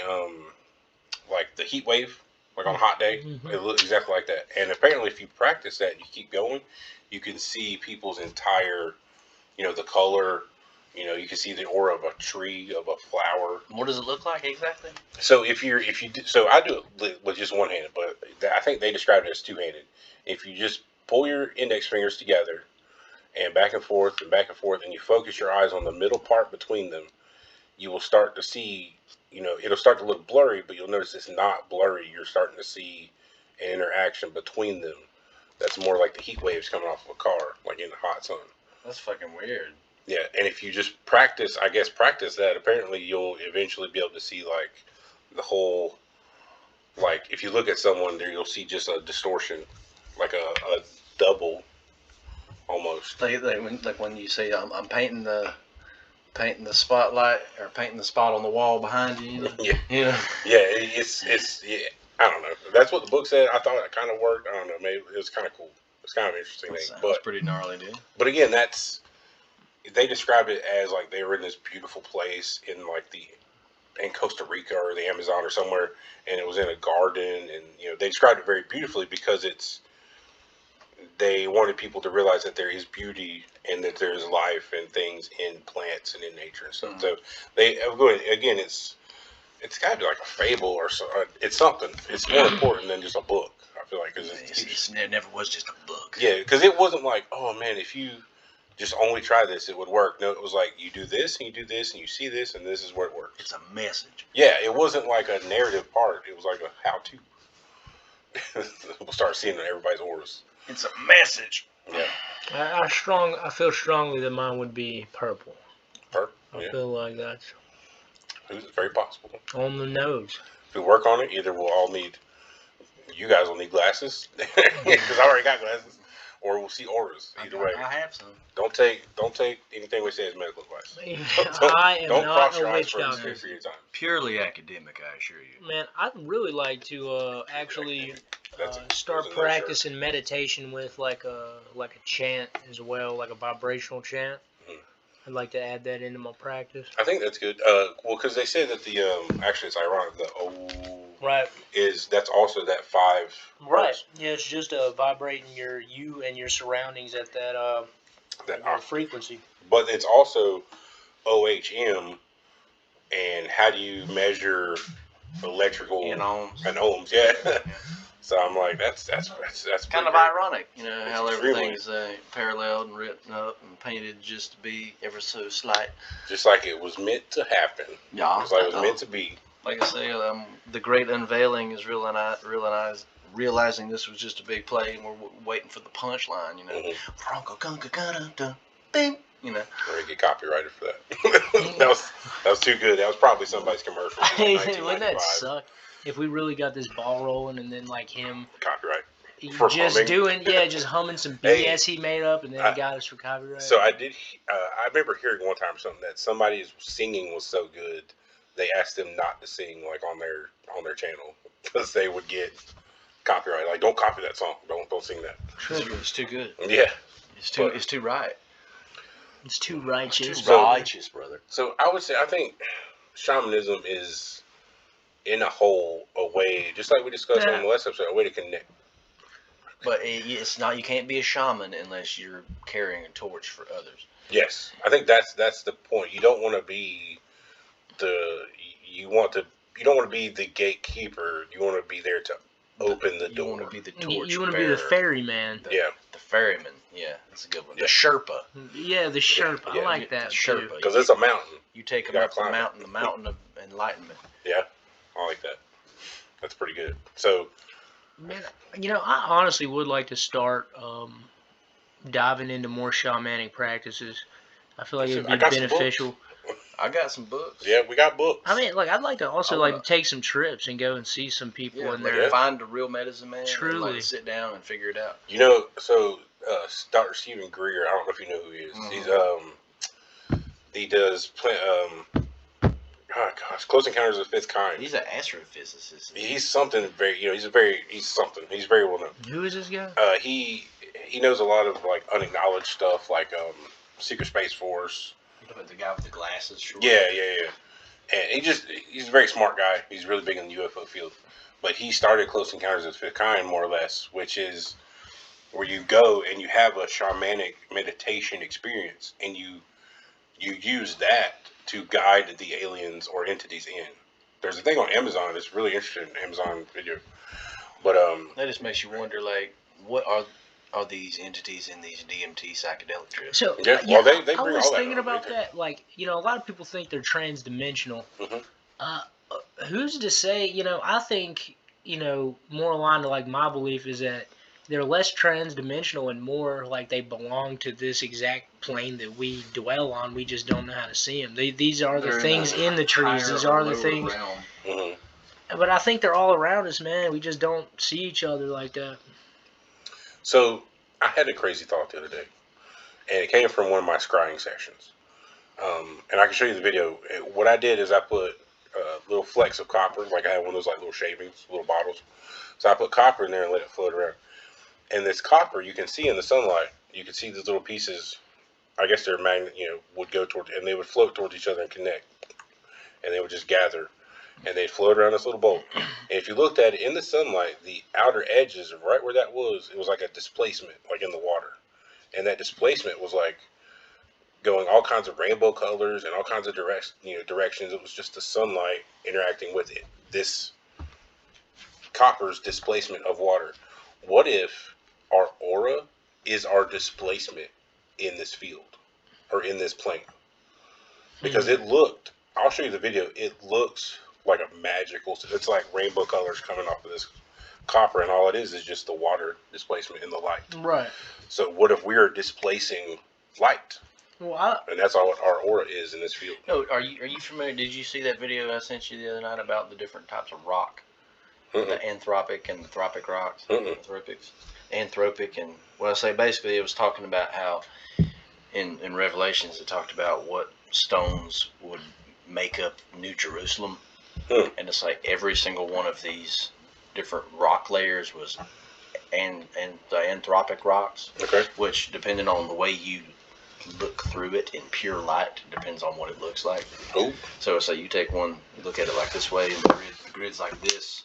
Speaker 1: like the heat wave, like on a hot day. It looks exactly like that. And apparently, if you practice that and you keep going, you can see people's entire, the color. You can see the aura of a tree, of a flower.
Speaker 2: What does it look like exactly?
Speaker 1: So so I do it with just one hand, but I think they describe it as 2-handed. If you just pull your index fingers together and back and forth, and you focus your eyes on the middle part between them, you will start to see, it'll start to look blurry, but you'll notice it's not blurry. You're starting to see an interaction between them that's more like the heat waves coming off of a car, like in the hot sun.
Speaker 2: That's fucking weird.
Speaker 1: Yeah, and if you just practice that, apparently you'll eventually be able to see, like, the whole, like, if you look at someone there, you'll see just a distortion, like a double, almost.
Speaker 2: Like when you say, I'm painting the painting the spotlight or painting the spot on the wall behind you.
Speaker 1: Yeah.
Speaker 2: Yeah.
Speaker 1: Yeah, it's yeah. I don't know. That's what the book said. I thought it kind of worked. I don't know. Maybe it was kind of cool. It's kind of an interesting
Speaker 2: That
Speaker 1: thing.
Speaker 2: sounds pretty gnarly, dude.
Speaker 1: But again, they described it as like they were in this beautiful place in like in Costa Rica or the Amazon or somewhere, and it was in a garden, and they described it very beautifully because they wanted people to realize that there is beauty and that there's life and things in plants and in nature and stuff. So again, it's got to be like a fable or so. It's something. It's more important than just a book. I feel like because
Speaker 2: it never was just a book.
Speaker 1: Yeah, because it wasn't like, oh man, if you just only try this, it would work. No, it was like you do this and you do this and you see this and this is where it works.
Speaker 2: It's a message.
Speaker 1: Yeah, it wasn't like a narrative part. It was like a how-to. We'll start seeing it in everybody's auras.
Speaker 2: It's a message.
Speaker 1: Yeah.
Speaker 3: I feel strongly that mine would be purple.
Speaker 1: Purple.
Speaker 3: I feel like that's
Speaker 1: It's very possible.
Speaker 3: on the nose.
Speaker 1: If we work on it, either you guys will need glasses because I already got glasses, or we'll see auras. Either way,
Speaker 2: I have some.
Speaker 1: don't take anything we say as medical advice.
Speaker 3: I am
Speaker 1: don't
Speaker 3: not
Speaker 1: cross your
Speaker 3: a
Speaker 1: eyes
Speaker 3: witch
Speaker 1: for
Speaker 3: doctor.
Speaker 1: your time.
Speaker 2: Purely academic, I assure you.
Speaker 3: Man, I'd really like to actually start
Speaker 1: that's a no
Speaker 3: practicing meditation with like a chant as well, like a vibrational chant. I'd like to add that into my practice.
Speaker 1: I think that's good. Well, because they say that the actually it's ironic.
Speaker 3: Right.
Speaker 1: That's also that 5.
Speaker 3: Right. Yeah, it's just vibrating you and your surroundings at that frequency.
Speaker 1: But it's also OHM, and how do you measure electrical
Speaker 2: In ohms.
Speaker 1: and ohms? Yeah. So I'm like, that's
Speaker 2: Kind of
Speaker 1: great.
Speaker 2: ironic, how
Speaker 1: extremely.
Speaker 2: everything is paralleled and written up and painted just to be ever so slight.
Speaker 1: Just like it was meant to happen.
Speaker 2: Yeah.
Speaker 1: Just like it was meant to be.
Speaker 2: Like I say, the great unveiling is realizing this was just a big play, and we're waiting for the punchline. Bing.
Speaker 1: We're gonna get copyrighted for that. that was too good. That was probably somebody's commercial.
Speaker 3: Hey, wouldn't that suck if we really got this ball rolling and then like him
Speaker 1: copyright for
Speaker 3: just
Speaker 1: humming.
Speaker 3: just humming some BS he made up and then he got us for copyright.
Speaker 1: So I did. I remember hearing one time something that somebody's singing was so good they asked them not to sing like on their channel because they would get copyright. Like, don't copy that song. Don't sing that.
Speaker 2: It's too good.
Speaker 1: Yeah.
Speaker 2: It's too right.
Speaker 3: It's too righteous.
Speaker 2: It's too righteous, brother.
Speaker 1: So I think shamanism is in a way, just like we discussed on the last episode, a way to connect.
Speaker 2: But it's not. You can't be a shaman unless you're carrying a torch for others.
Speaker 1: Yes, I think that's the point. You don't want to be you don't want to be the gatekeeper. You want to be there to open the door.
Speaker 2: You want to be the torch.
Speaker 3: You want to be the ferryman.
Speaker 2: The ferryman. Yeah, that's a good one. The Sherpa.
Speaker 3: Yeah, the Sherpa.
Speaker 1: Yeah.
Speaker 3: I like that.
Speaker 2: The Sherpa.
Speaker 1: Because it's a mountain.
Speaker 2: You take them up the mountain of enlightenment.
Speaker 1: Yeah, I like that. That's pretty good. So,
Speaker 3: man, I honestly would like to start diving into more shamanic practices. I feel like it would be beneficial.
Speaker 2: I got some books.
Speaker 1: Yeah, we got books.
Speaker 3: I mean, I'd like to also take some trips and go and see some people in there.
Speaker 2: Find a real medicine man.
Speaker 3: Truly.
Speaker 2: And, sit down and figure it out.
Speaker 1: So Dr. Stephen Greer, I don't know if you know who he is. Mm-hmm. He does Close Encounters of the Fifth Kind.
Speaker 2: He's an astrophysicist.
Speaker 1: He's something very, he's very well known.
Speaker 3: Who is this guy?
Speaker 1: He knows a lot of like unacknowledged stuff, like Secret Space Force.
Speaker 2: The guy with the glasses. Sure.
Speaker 1: Yeah. And he's a very smart guy. He's really big in the UFO field. But he started Close Encounters of the Fifth Kind, more or less, which is where you go and you have a shamanic meditation experience, and you use that to guide the aliens or entities in. There's a thing on Amazon that's really interesting, Amazon video. But
Speaker 2: that just makes you wonder, like, what are these entities in these DMT psychedelic trips?
Speaker 3: So
Speaker 1: they bring all that.
Speaker 3: I was thinking about that. Like, a lot of people think they're transdimensional.
Speaker 1: Mm-hmm.
Speaker 3: Who's to say? I think more aligned to like my belief is that they're less transdimensional and more like they belong to this exact plane that we dwell on. We just don't know how to see them. These are the things in the trees. These are the things.
Speaker 1: Mm-hmm.
Speaker 3: But I think they're all around us, man. We just don't see each other like that.
Speaker 1: So I had a crazy thought the other day, and it came from one of my scrying sessions. And I can show you the video. What I did is I put little flecks of copper, like I had one of those like little shavings, little bottles. So I put copper in there and let it float around. And this copper, you can see in the sunlight, you can see these little pieces. I guess they're magnet, would go toward, and they would float towards each other and connect, and they would just gather, and they'd float around this little bowl. And if you looked at it in the sunlight, the outer edges of right where that was, it was like a displacement, like in the water, and that displacement was like going all kinds of rainbow colors and all kinds of directions. It was just the sunlight interacting with it. This copper's displacement of water. What if our aura is our displacement in this field or in this plane? Because it looked, I'll show you the video, it looks like a magical, it's like rainbow colors coming off of this copper, and all it is just the water displacement in the light.
Speaker 3: Right.
Speaker 1: So what if we are displacing light?
Speaker 3: Well,
Speaker 1: And that's all what our aura is in this field.
Speaker 2: No, are you familiar? Did you see that video I sent you the other night about the different types of rock, the anthropic and anthropic rocks, anthropic, and well, I say basically it was talking about how in Revelations it talked about what stones would make up New Jerusalem, and it's like every single one of these different rock layers was and the anthropic rocks, which depending on the way you look through it in pure light, depends on what it looks like. So it's like you take one, you look at it like this way, and the grid's like this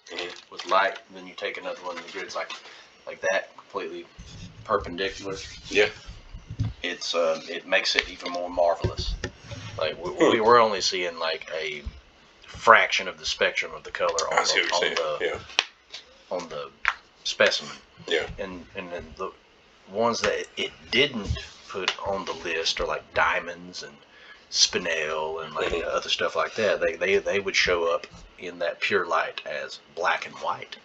Speaker 2: with light, and then you take another one, and the grid's like that, completely perpendicular.
Speaker 1: Yeah.
Speaker 2: It's it makes it even more marvelous. Like we're only seeing like a fraction of the spectrum of the color on the specimen.
Speaker 1: Yeah.
Speaker 2: And then the ones that it didn't put on the list are like diamonds and spinel and like other stuff like that. They would show up in that pure light as black and white.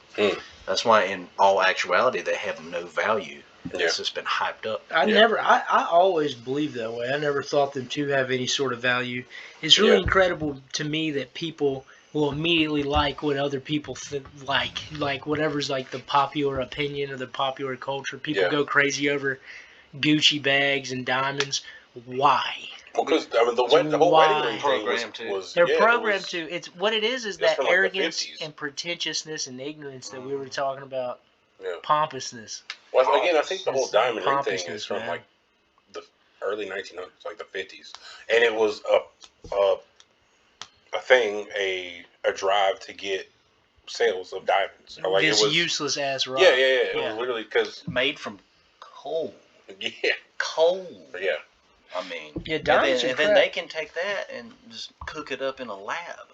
Speaker 2: That's why in all actuality they have no value. It's just been hyped up.
Speaker 3: I always believed that way. I never thought them to have any sort of value. It's really incredible to me that people will immediately like what other people like whatever's like the popular opinion or the popular culture. People go crazy over Gucci bags and diamonds. Why?
Speaker 1: Well, because I mean, the whole wedding ring
Speaker 2: program
Speaker 1: was
Speaker 3: they're programmed to. It's what it is that
Speaker 1: like
Speaker 3: arrogance and pretentiousness and ignorance that we were talking about. Pompousness.
Speaker 1: Well, again, I think the whole diamond ring thing is from like the early 1900s, like the 50s, and it was a thing, a drive to get sales of diamonds. Like
Speaker 3: this
Speaker 1: it was
Speaker 3: useless ass rock.
Speaker 1: Yeah. It was literally because
Speaker 2: made from coal.
Speaker 1: Yeah.
Speaker 2: Coal.
Speaker 1: Yeah.
Speaker 2: I mean,
Speaker 3: diamonds
Speaker 2: and then they can take that and just cook it up in a lab.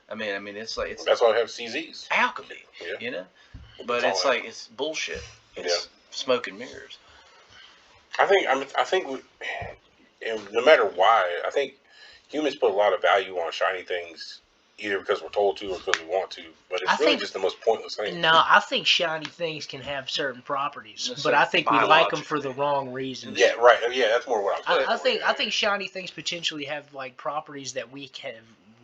Speaker 2: I mean, it's like
Speaker 1: that's why I have CZs.
Speaker 2: Alchemy, you know. But it's like it's bullshit. It's smoke and mirrors.
Speaker 1: I think no matter why, I think humans put a lot of value on shiny things, either because we're told to or because we want to. But it's really just the most pointless thing.
Speaker 3: No, I think shiny things can have certain properties, but I think we like them for the wrong reasons.
Speaker 1: Yeah, right. Yeah, that's more what I'm saying.
Speaker 3: I think shiny things potentially have like properties that we have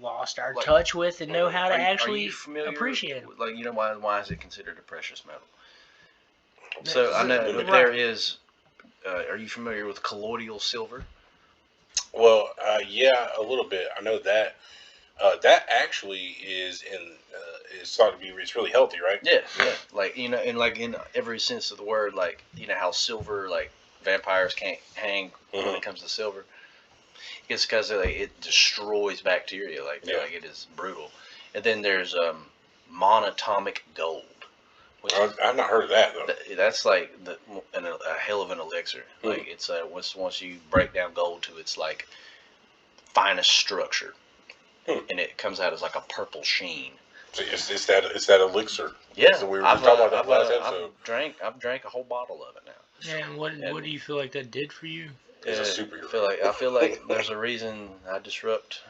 Speaker 3: lost our touch with and know how to actually appreciate them.
Speaker 2: Like, you know, why is it considered a precious metal? So I know that there is. Are you familiar with colloidal silver?
Speaker 1: Well, yeah, a little bit. I know that. That actually is thought to be it's really healthy, right?
Speaker 2: Yeah. Like, you know, and like in every sense of the word, like, you know how silver, like vampires can't hang when it comes to silver. It's because it destroys bacteria. Like it is brutal. And then there's monatomic gold.
Speaker 1: I've not heard of that though.
Speaker 2: That's like a hell of an elixir. Like it's once you break down gold to its like finest structure, and it comes out as like a purple sheen.
Speaker 1: So it's that elixir.
Speaker 2: Yeah,
Speaker 1: so we were talking about that last episode.
Speaker 2: I've drank a whole bottle of it now.
Speaker 3: Yeah, and what do you feel like that did for you?
Speaker 1: It's a superhero.
Speaker 2: I feel like there's a reason I disrupt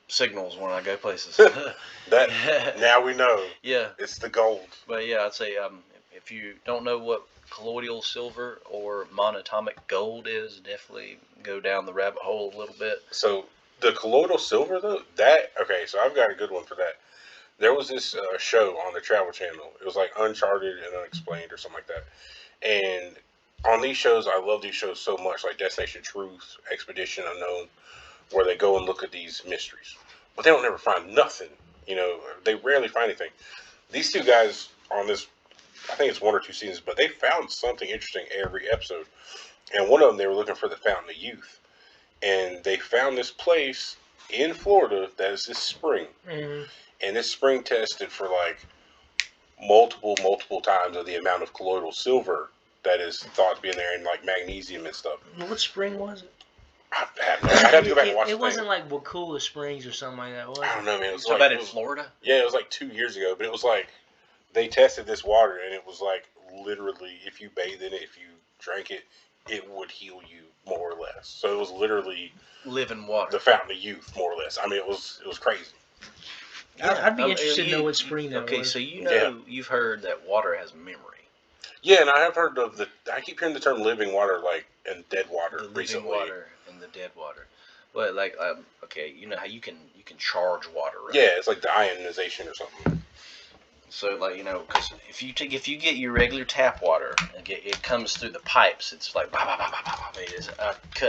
Speaker 2: signals when I go places.
Speaker 1: That now we know.
Speaker 2: Yeah,
Speaker 1: it's the gold.
Speaker 2: But yeah, I'd say if you don't know what colloidal silver or monatomic gold is, definitely go down the rabbit hole a little bit.
Speaker 1: So the colloidal silver though, so I've got a good one for that. There was this show on the Travel Channel. It was like Uncharted and Unexplained or something like that. And on these shows, I love these shows so much, like Destination Truth, Expedition Unknown. where they go and look at these mysteries, but they don't ever find nothing. You know, they rarely find anything. These two guys on this, I think it's 1 or 2 seasons, but they found something interesting every episode. And one of them, they were looking for the Fountain of Youth, and they found this place in Florida that is this spring, and this spring tested for like multiple times of the amount of colloidal silver that is thought to be in there, and like magnesium and stuff.
Speaker 3: What spring was it?
Speaker 1: I'd have to go back and watch
Speaker 3: it
Speaker 1: the
Speaker 3: wasn't
Speaker 1: thing.
Speaker 3: like Wakula Springs or something like that, was it?
Speaker 1: I don't know, man. It was
Speaker 2: So
Speaker 1: like,
Speaker 2: about in Florida?
Speaker 1: Yeah, it was like 2 years ago, but it was like they tested this water, and it was like literally, if you bathe in it, if you drank it, it would heal you more or less. So it was literally
Speaker 2: living water,
Speaker 1: the Fountain of Youth, more or less. I mean, it was crazy.
Speaker 3: Yeah, I'd be interested to know what spring that was.
Speaker 2: Okay, so you know, you've heard that water has memory.
Speaker 1: Yeah, and I have heard of I keep hearing the term living water, like, and dead water
Speaker 2: The
Speaker 1: recently.
Speaker 2: living water and the dead water. Well, like, okay, you know how you can charge water, right?
Speaker 1: Yeah, it's like the ionization or something.
Speaker 2: So, like, you know, because if you get your regular tap water and it comes through the pipes, it's like bah, bah, bah, bah, bah,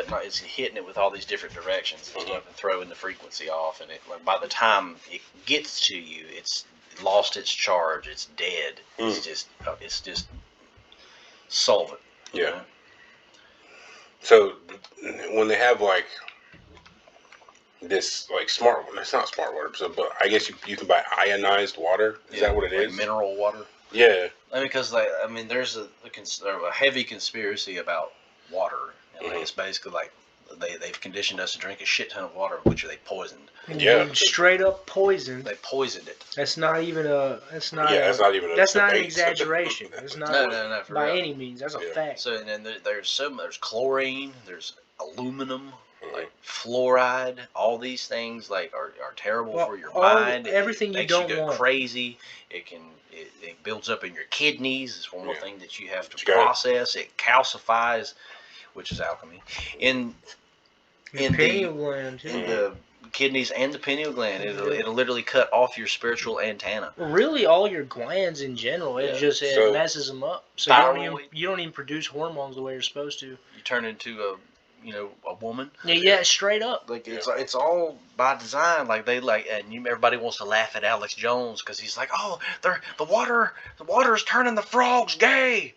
Speaker 2: bah, it's hitting it with all these different directions and stuff, and throwing the frequency off, and it, like, by the time it gets to you, it's lost its charge, it's dead. It's just solvent.
Speaker 1: Yeah.
Speaker 2: You know?
Speaker 1: So when they have like this like it's not smart water, but I guess you can buy ionized water. Is that what it is?
Speaker 2: Mineral water.
Speaker 1: Yeah.
Speaker 2: I mean, because there's a heavy conspiracy about water, and like, it's basically like they've conditioned us to drink a shit ton of water, which they poisoned.
Speaker 1: Yeah.
Speaker 3: Straight up poisoned.
Speaker 2: They poisoned it.
Speaker 3: That's not even a. That's not.
Speaker 1: Yeah, that's not even a.
Speaker 3: That's not an
Speaker 1: debate.
Speaker 3: exaggeration. That's not.
Speaker 2: No, for
Speaker 3: by
Speaker 2: real.
Speaker 3: any means. That's a fact.
Speaker 2: So and then there's chlorine, there's aluminum, like fluoride. All these things like are terrible for your mind.
Speaker 3: Everything you
Speaker 2: makes
Speaker 3: don't
Speaker 2: you go
Speaker 3: want.
Speaker 2: crazy. It builds up in your kidneys. It's one more thing that you have to
Speaker 1: You gotta-
Speaker 2: process. It calcifies, which is alchemy, in
Speaker 3: pineal gland too.
Speaker 2: in the kidneys and the pineal gland. It'll literally cut off your spiritual antenna.
Speaker 3: Really, all your glands in general. It just
Speaker 1: So-
Speaker 3: messes them up. So you don't even produce hormones the way you're supposed to.
Speaker 2: You turn into a woman.
Speaker 3: Yeah, straight up.
Speaker 2: Like it's all by design. Like everybody wants to laugh at Alex Jones because he's like, oh, the water's turning the frogs gay.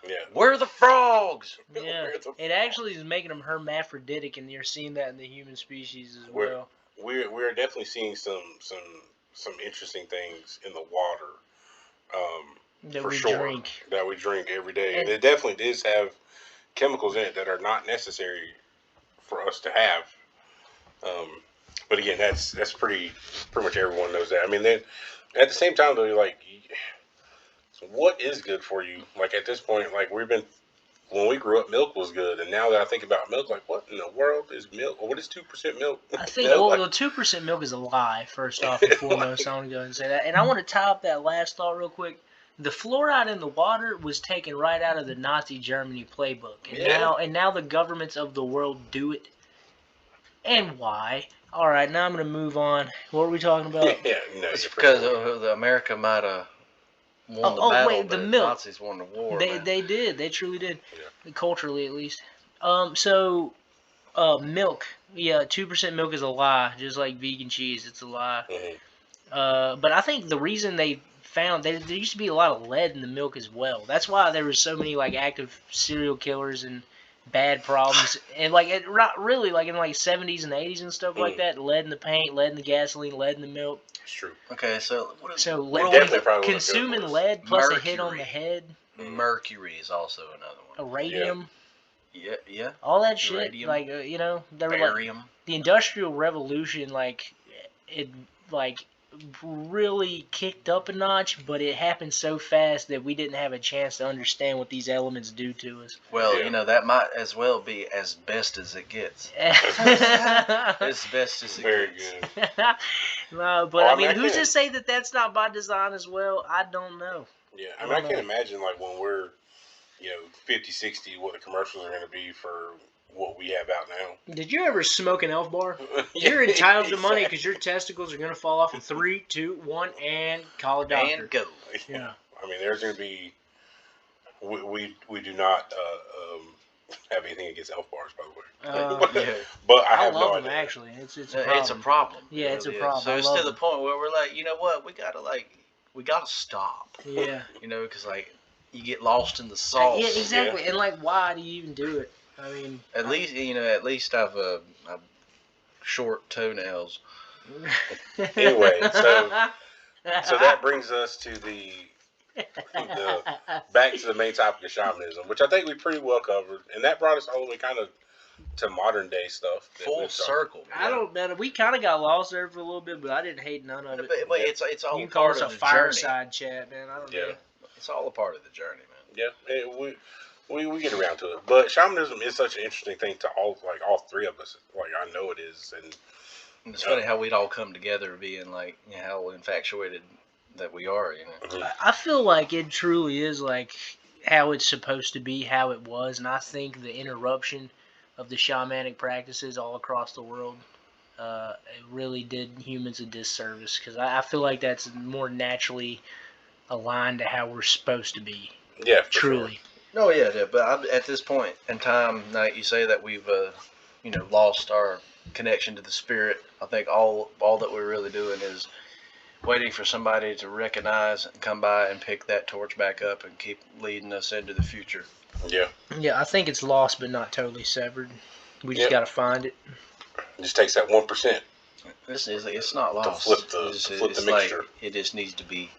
Speaker 1: Yeah.
Speaker 2: We're the frogs.
Speaker 3: Yeah, it actually is making them hermaphroditic, and you're seeing that in the human species as well.
Speaker 1: We're definitely seeing some interesting things in the water.
Speaker 3: That
Speaker 1: for
Speaker 3: we
Speaker 1: sure,
Speaker 3: drink.
Speaker 1: that we drink every day, and it definitely does have chemicals in it that are not necessary for us to have. But again, that's pretty much everyone knows that. I mean, then at the same time, though, you're like, so what is good for you? Like at this point, like when we grew up, milk was good, and now that I think about milk, like what in the world is milk? What is 2% milk?
Speaker 3: I think the 2% milk is a lie. First off and foremost, I want to go ahead and say that, and I want to tie up that last thought real quick. The fluoride in the water was taken right out of the Nazi Germany playbook, and now the governments of the world do it. And why? All right, now I'm going to move on. What were we talking about?
Speaker 2: It's because America might have won the battle.
Speaker 3: Wait, the
Speaker 2: but
Speaker 3: milk.
Speaker 2: Nazis won the war.
Speaker 3: They did. They truly did.
Speaker 1: Yeah.
Speaker 3: Culturally, at least. Milk. Yeah, 2% milk is a lie. Just like vegan cheese, it's a lie.
Speaker 1: Mm-hmm.
Speaker 3: But I think the reason they found there used to be a lot of lead in the milk as well. That's why there was so many like active serial killers and bad problems, and like really like in like 70s and 80s and stuff like that. Lead in the paint, lead in the gasoline, lead in the milk.
Speaker 1: It's true.
Speaker 2: Okay, so
Speaker 3: consuming lead plus a hit on the head.
Speaker 2: Mercury is also another one.
Speaker 3: Irradium.
Speaker 2: Yeah.
Speaker 3: All that shit.
Speaker 2: Irradium.
Speaker 3: Like they were
Speaker 2: Barium.
Speaker 3: like the Industrial Revolution. Like it really kicked up a notch, but it happened so fast that we didn't have a chance to understand what these elements do to us.
Speaker 2: Well, that might as well be as best as it gets. As best as it
Speaker 1: Very
Speaker 2: gets.
Speaker 1: good.
Speaker 3: No, but I mean, who's to say that that's not by design as well? I don't know.
Speaker 1: Yeah, I mean, I can't imagine like when we're 50, 60, what the commercials are going to be for what we have out now.
Speaker 3: Did you ever smoke an Elf bar? You're entitled to money because your testicles are going to fall off in 3, 2, 1, and call a doctor.
Speaker 2: And go.
Speaker 3: Yeah.
Speaker 1: I mean, there's going to be. We do not have anything against elf bars, by the way.
Speaker 2: Yeah.
Speaker 1: But I
Speaker 3: I
Speaker 1: have
Speaker 3: love
Speaker 1: no
Speaker 3: them
Speaker 1: idea.
Speaker 3: actually. It's a problem.
Speaker 2: It's a problem.
Speaker 3: Yeah,
Speaker 2: It
Speaker 3: it's a
Speaker 2: really is.
Speaker 3: problem.
Speaker 2: So
Speaker 3: I
Speaker 2: it's
Speaker 3: love
Speaker 2: to the
Speaker 3: them.
Speaker 2: point where we're like, you know what? We gotta stop.
Speaker 3: Yeah.
Speaker 2: You know, because like you get lost in the sauce.
Speaker 3: Yeah, exactly. And like, why do you even do it? I mean,
Speaker 2: At least I've short toenails.
Speaker 1: Anyway, so that brings us to the back to the main topic of shamanism, which I think we pretty well covered, and that brought us all the way kind of to modern day stuff.
Speaker 2: Full circle. Man.
Speaker 3: I don't know. We kind of got lost there for a little bit, but I didn't hate none of it.
Speaker 2: But it's all
Speaker 3: You can call
Speaker 2: part
Speaker 3: us
Speaker 2: of
Speaker 3: a
Speaker 2: the
Speaker 3: fireside chat, man. I don't know.
Speaker 2: It's all a part of the journey, man.
Speaker 1: Yeah, we get around to it, but shamanism is such an interesting thing to all three of us. Like I know it is, and
Speaker 2: it's funny how we'd all come together, being like how infatuated that we are. You know,
Speaker 3: I feel like it truly is like how it's supposed to be, how it was, and I think the interruption of the shamanic practices all across the world, it really did humans a disservice because I feel like that's more naturally aligned to how we're supposed to be.
Speaker 1: Yeah,
Speaker 3: truly.
Speaker 2: Sure. Oh yeah, but at this point in time, like you say that we've lost our connection to the spirit. I think all that we're really doing is waiting for somebody to recognize and come by and pick that torch back up and keep leading us into the future.
Speaker 1: Yeah.
Speaker 3: Yeah, I think it's lost but not totally severed. We just got to find it.
Speaker 1: It just takes that 1%.
Speaker 2: It's not lost.
Speaker 1: To flip the mixture.
Speaker 2: Like, it just needs to be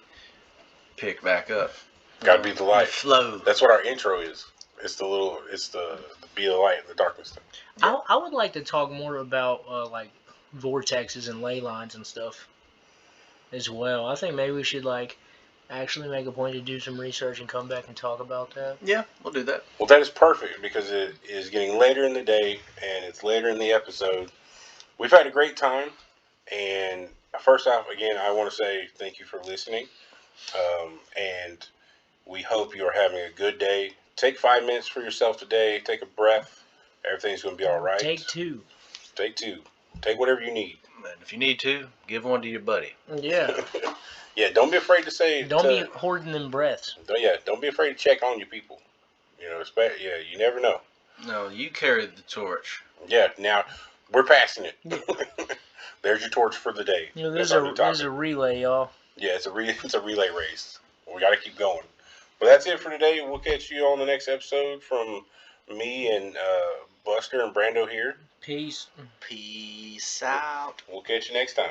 Speaker 2: picked back up.
Speaker 1: Gotta be the light.
Speaker 2: The flow.
Speaker 1: That's what our intro is. It's the be the light in the darkness thing.
Speaker 3: Yeah. I would like to talk more about like vortexes and ley lines and stuff as well. I think maybe we should like actually make a point to do some research and come back and talk about that.
Speaker 2: Yeah, we'll do that.
Speaker 1: Well, that is perfect because it is getting later in the day and it's later in the episode. We've had a great time, and first off, again, I want to say thank you for listening, and we hope you are having a good day. Take 5 minutes for yourself today. Take a breath. Everything's going to be all right.
Speaker 3: Take two.
Speaker 1: Take whatever you need.
Speaker 2: And if you need to, give one to your buddy.
Speaker 3: Yeah.
Speaker 1: Yeah, don't be afraid to say.
Speaker 3: Don't be hoarding them breaths.
Speaker 1: Don't be afraid to check on your people. You know, you never know.
Speaker 2: No, you carry the torch.
Speaker 1: Yeah, now we're passing it. There's your torch for the day.
Speaker 3: You know, there's a relay, y'all.
Speaker 1: Yeah, it's a relay race. We got to keep going. But that's it for today. We'll catch you on the next episode from me and Buster and Brando here.
Speaker 3: Peace.
Speaker 2: Peace out.
Speaker 1: We'll catch you next time.